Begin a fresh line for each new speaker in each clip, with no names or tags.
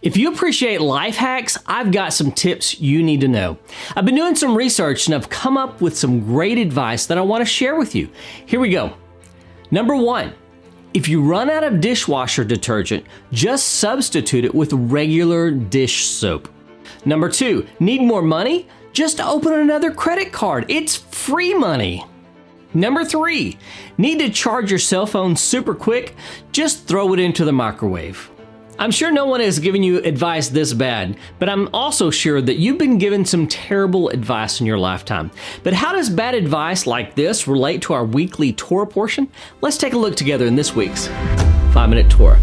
If you appreciate life hacks, I've got some tips you need to know. I've been doing some research and I've come up with some great advice that I want to share with you. Here we go. Number 1, if you run out of dishwasher detergent, just substitute it with regular dish soap. Number 2, need more money? Just open another credit card. It's free money. Number 3, need to charge your cell phone super quick? Just throw it into the microwave. I'm sure no one has given you advice this bad, but I'm also sure that you've been given some terrible advice in your lifetime. But how does bad advice like this relate to our weekly Torah portion? Let's take a look together in this week's 5-Minute Torah.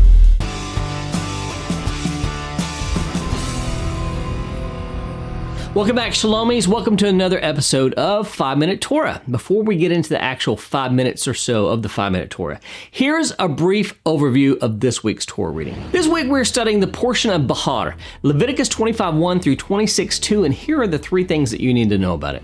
Welcome back, Shalomies. Welcome to another episode of 5-Minute Torah. Before we get into the actual 5 minutes or so of the 5-Minute Torah, here's a brief overview of this week's Torah reading. This week we're studying the portion of Behar, Leviticus 25:1 through 26:2, and here are the 3 things that you need to know about it.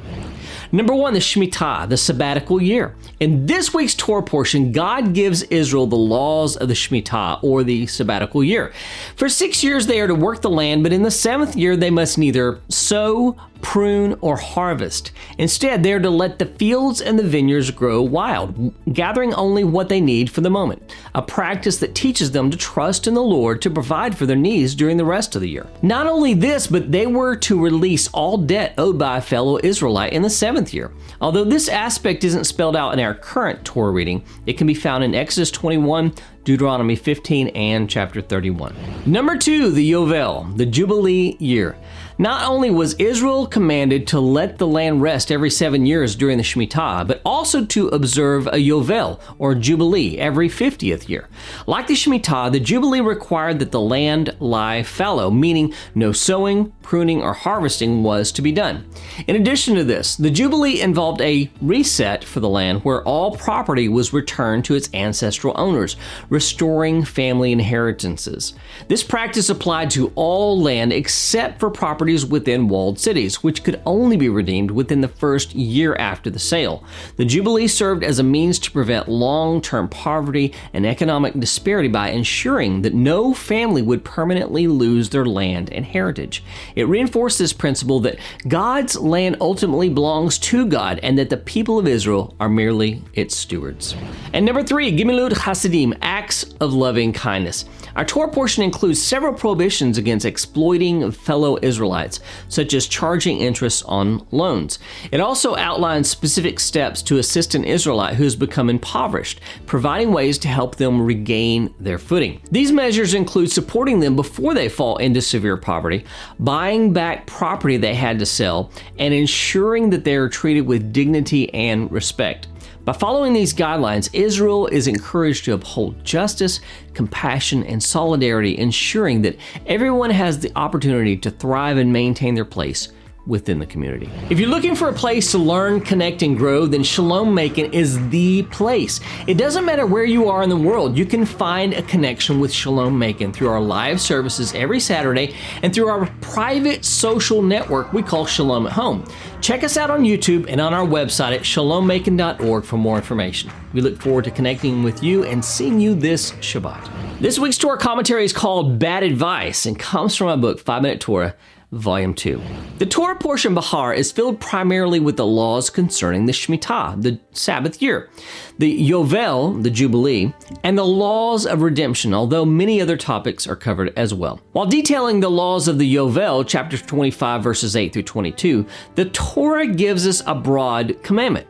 Number 1, the Shemitah, the sabbatical year. In this week's Torah portion, God gives Israel the laws of the Shemitah, or the sabbatical year. For 6 years they are to work the land, but in the 7th year they must neither sow, prune, or harvest. Instead, they are to let the fields and the vineyards grow wild, gathering only what they need for the moment, a practice that teaches them to trust in the Lord to provide for their needs during the rest of the year. Not only this, but they were to release all debt owed by a fellow Israelite in the 7th year. Although this aspect isn't spelled out in our current Torah reading, it can be found in Exodus 21, Deuteronomy 15, and chapter 31. Number 2, the Yovel, the Jubilee year. Not only was Israel commanded to let the land rest every 7 years during the Shemitah, but also to observe a Yovel, or Jubilee, every 50th year. Like the Shemitah, the Jubilee required that the land lie fallow, meaning no sowing, pruning, or harvesting was to be done. In addition to this, the Jubilee involved a reset for the land where all property was returned to its ancestral owners, restoring family inheritances. This practice applied to all land except for properties within walled cities, which could only be redeemed within the first year after the sale. The Jubilee served as a means to prevent long-term poverty and economic disparity by ensuring that no family would permanently lose their land and heritage. It reinforced this principle that God's land ultimately belongs to God and that the people of Israel are merely its stewards. And number 3, Gimilut Hasidim, acts of loving kindness. Our Torah portion includes several prohibitions against exploiting fellow Israelites, such as charging interest on loans. It also outlines specific steps to assist an Israelite who has become impoverished, providing ways to help them regain their footing. These measures include supporting them before they fall into severe poverty, buying back property they had to sell, and ensuring that they are treated with dignity and respect. By following these guidelines, Israel is encouraged to uphold justice, compassion, and solidarity, ensuring that everyone has the opportunity to thrive and maintain their place within the community. If you're looking for a place to learn, connect, and grow, then Shalom Macon is the place. It doesn't matter where you are in the world, you can find a connection with Shalom Macon through our live services every Saturday and through our private social network we call Shalom at Home. Check us out on YouTube and on our website at shalommacon.org for more information. We look forward to connecting with you and seeing you this Shabbat. This week's Torah commentary is called Bad Advice and comes from my book, 5-Minute Torah, Volume 2. The Torah portion Behar is filled primarily with the laws concerning the Shemitah, the Sabbath year, the Yovel, the Jubilee, and the laws of redemption, although many other topics are covered as well. While detailing the laws of the Yovel, chapter 25, verses 8 through 22, the Torah gives us a broad commandment.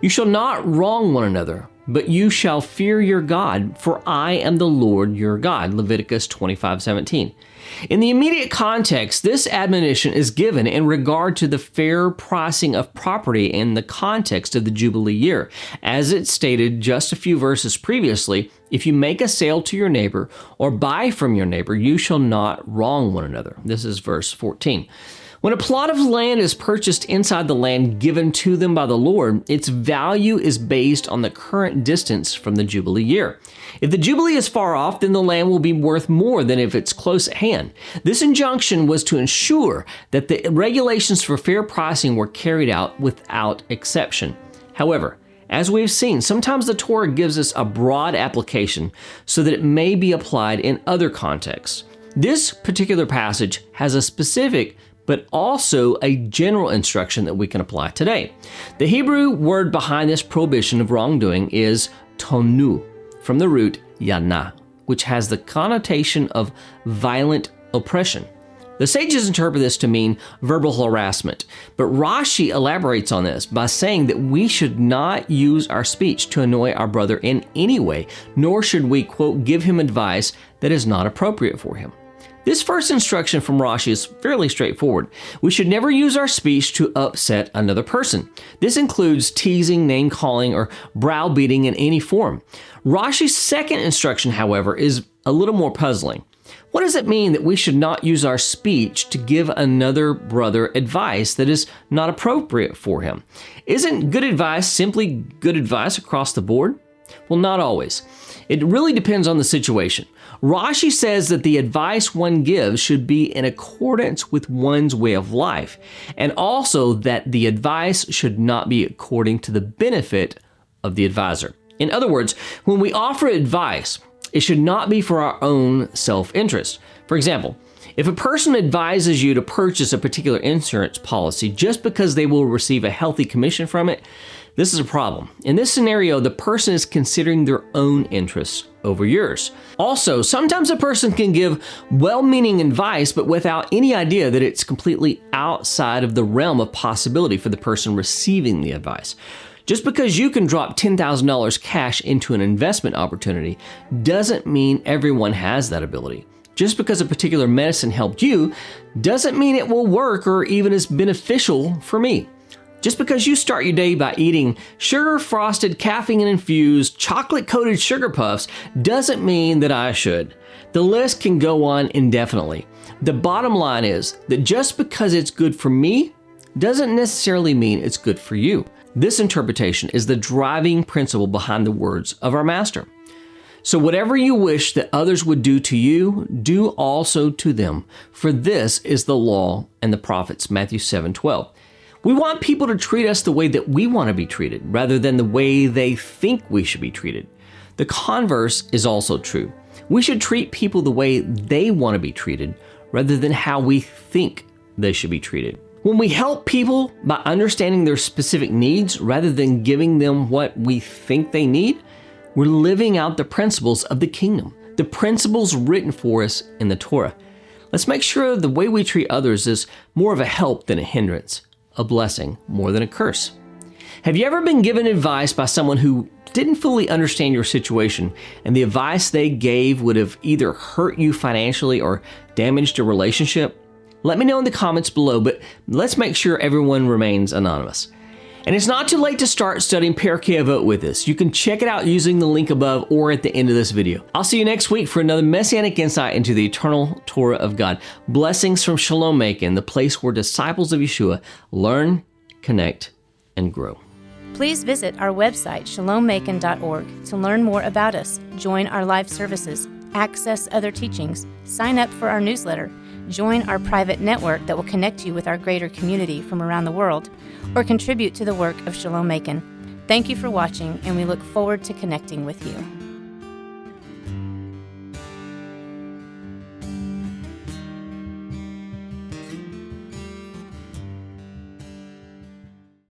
You shall not wrong one another, but you shall fear your God, for I am the Lord your God, Leviticus 25:17. In the immediate context, this admonition is given in regard to the fair pricing of property in the context of the Jubilee year. As it stated just a few verses previously, if you make a sale to your neighbor or buy from your neighbor, you shall not wrong one another. This is verse 14. When a plot of land is purchased inside the land given to them by the Lord, its value is based on the current distance from the Jubilee year. If the Jubilee is far off, then the land will be worth more than if it's close at hand. This injunction was to ensure that the regulations for fair pricing were carried out without exception. However, as we've seen, sometimes the Torah gives us a broad application so that it may be applied in other contexts. This particular passage has a specific but also a general instruction that we can apply today. The Hebrew word behind this prohibition of wrongdoing is tonu, from the root yana, which has the connotation of violent oppression. The sages interpret this to mean verbal harassment, but Rashi elaborates on this by saying that we should not use our speech to annoy our brother in any way, nor should we, quote, give him advice that is not appropriate for him. This first instruction from Rashi is fairly straightforward. We should never use our speech to upset another person. This includes teasing, name-calling, or browbeating in any form. Rashi's second instruction, however, is a little more puzzling. What does it mean that we should not use our speech to give another brother advice that is not appropriate for him? Isn't good advice simply good advice across the board? Well, not always. It really depends on the situation. Rashi says that the advice one gives should be in accordance with one's way of life, and also that the advice should not be according to the benefit of the advisor. In other words, when we offer advice, it should not be for our own self-interest. For example, if a person advises you to purchase a particular insurance policy just because they will receive a healthy commission from it, this is a problem. In this scenario, the person is considering their own interests over yours. Also, sometimes a person can give well-meaning advice, but without any idea that it's completely outside of the realm of possibility for the person receiving the advice. Just because you can drop $10,000 cash into an investment opportunity doesn't mean everyone has that ability. Just because a particular medicine helped you doesn't mean it will work or even is beneficial for me. Just because you start your day by eating sugar-frosted, caffeine-infused, chocolate-coated sugar puffs doesn't mean that I should. The list can go on indefinitely. The bottom line is that just because it's good for me doesn't necessarily mean it's good for you. This interpretation is the driving principle behind the words of our Master. So whatever you wish that others would do to you, do also to them. For this is the law and the prophets, Matthew 7:12. We want people to treat us the way that we want to be treated, rather than the way they think we should be treated. The converse is also true. We should treat people the way they want to be treated, rather than how we think they should be treated. When we help people by understanding their specific needs, rather than giving them what we think they need, we're living out the principles of the kingdom, the principles written for us in the Torah. Let's make sure the way we treat others is more of a help than a hindrance, a blessing more than a curse. Have you ever been given advice by someone who didn't fully understand your situation, and the advice they gave would have either hurt you financially or damaged a relationship? Let me know in the comments below, but let's make sure everyone remains anonymous. And it's not too late to start studying Pirkei Avot with us. You can check it out using the link above or at the end of this video. I'll see you next week for another Messianic insight into the eternal Torah of God. Blessings from Shalom Macon, the place where disciples of Yeshua learn, connect, and grow.
Please visit our website, shalommacon.org, to learn more about us, join our live services, access other teachings, sign up for our newsletter, join our private network that will connect you with our greater community from around the world, or contribute to the work of Shalom Macon. Thank you for watching, and we look forward to connecting with you.